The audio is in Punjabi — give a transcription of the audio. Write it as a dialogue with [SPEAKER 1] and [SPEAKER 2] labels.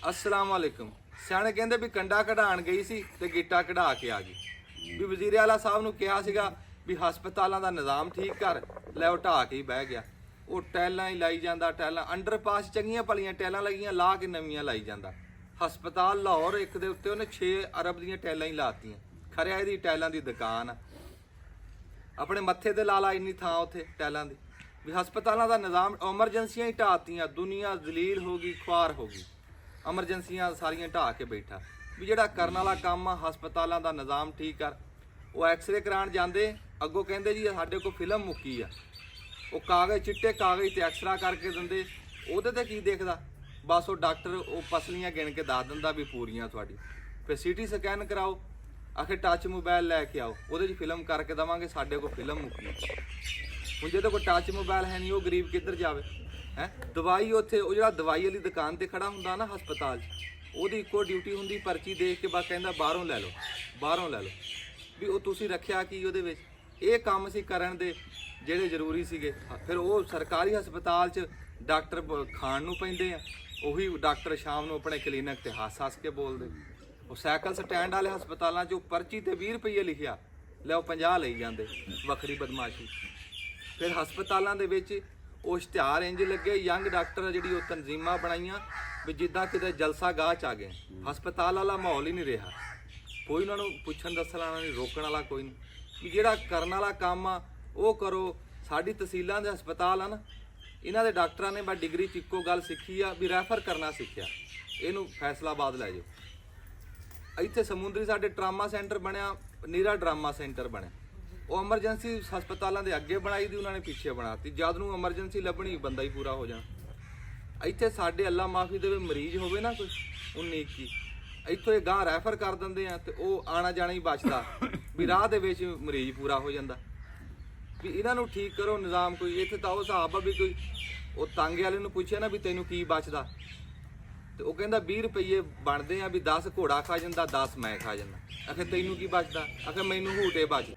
[SPEAKER 1] अस्सलाम वालेकुम। सियाणे कहंदे भी कंडा कढाण गई सी ते गिट्टा कढा के आ गई। भी वजीर आला साहब नूं कहा सीगा भी हस्पतालों का निज़ाम ठीक कर, लै ढा के ही बह गया। वो टैलां ही लाई जांदा, टैलां अंडरपास चंगियां भलियां टैलां लगियां ला के नवीं लाई जांदा। हस्पताल लाहौर एक दे उत्ते उन्हें 6 अरब दीयां टैलां ही लातियां। खरिया इहदी टैलां दी दुकान आ। अपने मत्थे ते ला ला इन्नी थां उत्थे टैलां दी। भी हस्पतालों का निज़ाम एमरजेंसियां ही ढातियां, दुनिया जलील हो गई, खुआर हो गई। एमरजेंसियां सारियां ढा के बैठा भी जिहड़ा करन वाला काम आ हस्पतालों का निज़ाम ठीक कर। वो एक्सरे कराउण जांदे, अगों कहंदे जी साडे कोल फिल्म मुक्की आ। वो कागज़ चिट्टे कागज़ ते एक्सरा करके दिंदे, ਉਹਦੇ ਤੇ ਕੀ ਦੇਖਦਾ? बस वो डॉक्टर वो पसलियां गिन के दस दिंदा भी पूरियां तुहाडी। फिर सीटी स्कैन कराओ, आखिर टच मोबाइल लैके आओ, ਉਹਦੇ 'ਚ फिल्म करके देवांगे, साडे कोल फिल्म मुक्की। ਹੁਣ ਜਿਹਦੇ कोल टच मोबाइल है नहीं, वो गरीब किधर जावे है? दवाई उत्थे वो जिहड़ा दवाई वाली दुकान ते खड़ा हुंदा ना हस्पताल 'ਚ, ਉਹਦੀ ਇੱਕੋ ਡਿਊਟੀ ਹੁੰਦੀ पर्ची देख के बस ਕਹਿੰਦਾ ਬਾਹਰੋਂ ਲੈ ਲਓ, ਬਾਹਰੋਂ ਲੈ ਲਓ। ਵੀ ਉਹ ਤੁਸੀਂ ਰੱਖਿਆ ਕੀ ਉਹਦੇ ਵਿੱਚ? ਇਹ ਕੰਮ ਸੀ ਕਰਨ ਦੇ ਜਿਹੜੇ ਜ਼ਰੂਰੀ ਸੀਗੇ। ਫਿਰ ਉਹ ਸਰਕਾਰੀ ਹਸਪਤਾਲ 'ਚ ਡਾਕਟਰ ਖਾਣ ਨੂੰ ਪੈਂਦੇ ਆ, ਉਹੀ ਡਾਕਟਰ ਸ਼ਾਮ ਨੂੰ ਆਪਣੇ ਕਲੀਨਿਕ ਤੇ ਹੱਸ ਕੇ ਬੋਲਦੇ। ਉਹ ਸਾਈਕਲ ਸਟੈਂਡ ਵਾਲੇ ਹਸਪਤਾਲਾਂ 'ਚ पर्ची ਤੇ 20 ਰੁਪਏ ਲਿਖਿਆ, ਲੈ ਉਹ 50 ਲਈ ਜਾਂਦੇ, ਵੱਖਰੀ ਬਦਮਾਸ਼ੀ। ਫਿਰ ਹਸਪਤਾਲਾਂ ਦੇ ਵਿੱਚ ਉਹ ਇਸ਼ਤਿਹਾਰ ਇੰਜ ਲੱਗੇ, ਯੰਗ ਡਾਕਟਰ ਜਿਹੜੀ ਉਹ ਤਨਜ਼ੀਮਾਂ ਬਣਾਈਆਂ ਵੀ ਜਿੱਦਾਂ ਕਿਤੇ ਜਲਸਾ ਗਾਹ 'ਚ ਆ ਗਏ। ਹਸਪਤਾਲ ਵਾਲਾ ਮਾਹੌਲ ਹੀ ਨਹੀਂ ਰਿਹਾ, ਕੋਈ ਉਹਨਾਂ ਨੂੰ ਪੁੱਛਣ ਦੱਸਣ ਵਾਲਾ ਨਹੀਂ, ਰੋਕਣ ਵਾਲਾ ਕੋਈ ਨਹੀਂ। ਵੀ ਜਿਹੜਾ ਕਰਨ ਵਾਲਾ ਕੰਮ ਆ ਉਹ ਕਰੋ। ਸਾਡੀ ਤਹਿਸੀਲਾਂ ਦੇ ਹਸਪਤਾਲ ਆ ਨਾ, ਇਹਨਾਂ ਦੇ ਡਾਕਟਰਾਂ ਨੇ ਬਸ ਡਿਗਰੀ 'ਚ ਇੱਕੋ ਗੱਲ ਸਿੱਖੀ ਆ ਵੀ ਰੈਫਰ ਕਰਨਾ ਸਿੱਖਿਆ, ਇਹਨੂੰ ਫੈਸਲਾਬਾਦ ਲੈ ਜਾਓ। ਇੱਥੇ ਸਮੁੰਦਰੀ ਸਾਡੇ ਟਰਾਮਾ ਸੈਂਟਰ ਬਣਿਆ, ਨੀਰਾ ਡਰਾਮਾ ਸੈਂਟਰ ਬਣਿਆ। ਉਹ ਐਮਰਜੈਂਸੀ ਹਸਪਤਾਲਾਂ ਦੇ ਅੱਗੇ ਬਣਾਈ ਦੀ ਉਹਨਾਂ ਨੇ, ਪਿੱਛੇ ਬਣਾਤੀ। ਜਦ ਨੂੰ ਐਮਰਜੈਂਸੀ ਲੱਭਣੀ ਬੰਦਾ ਹੀ ਪੂਰਾ ਹੋ ਜਾਣਾ। ਇੱਥੇ ਸਾਡੇ ਅੱਲਾ ਮਾਫੀ ਦੇਵੇ ਮਰੀਜ਼ ਹੋਵੇ ਨਾ ਕੋਈ 19-21, ਇੱਥੋਂ ਇਹ ਗਾਂ ਰੈਫਰ ਕਰ ਦਿੰਦੇ ਆ ਤੇ ਉਹ ਆਣਾ ਜਾਣਾ ਹੀ ਬਚਦਾ, ਵੀ ਰਾਹ ਦੇ ਵਿੱਚ ਮਰੀਜ਼ ਪੂਰਾ ਹੋ ਜਾਂਦਾ। ਵੀ ਇਹਨਾਂ ਨੂੰ ਠੀਕ ਕਰੋ ਨਿਜ਼ਾਮ ਕੋਈ। ਇੱਥੇ ਤਾਂ ਉਹ ਹਿਸਾਬ ਆ ਵੀ ਕੋਈ ਉਹ ਤਾਂਗੇ ਵਾਲੇ ਨੂੰ ਪੁੱਛਿਆ ਨਾ ਵੀ ਤੈਨੂੰ ਕੀ ਬਚਦਾ, ਤੇ ਉਹ ਕਹਿੰਦਾ 20 ਰੁਪਏ ਬਣਦੇ ਆ, ਵੀ 10 ਘੋੜਾ ਖਾ ਜਾਂਦਾ, 10 ਮੈਂ ਖਾ ਜਾਂਦਾ। ਆਖੇ ਤੈਨੂੰ ਕੀ ਬਚਦਾ? ਆਖੇ ਮੈਨੂੰ ਹੂਟੇ ਬਚ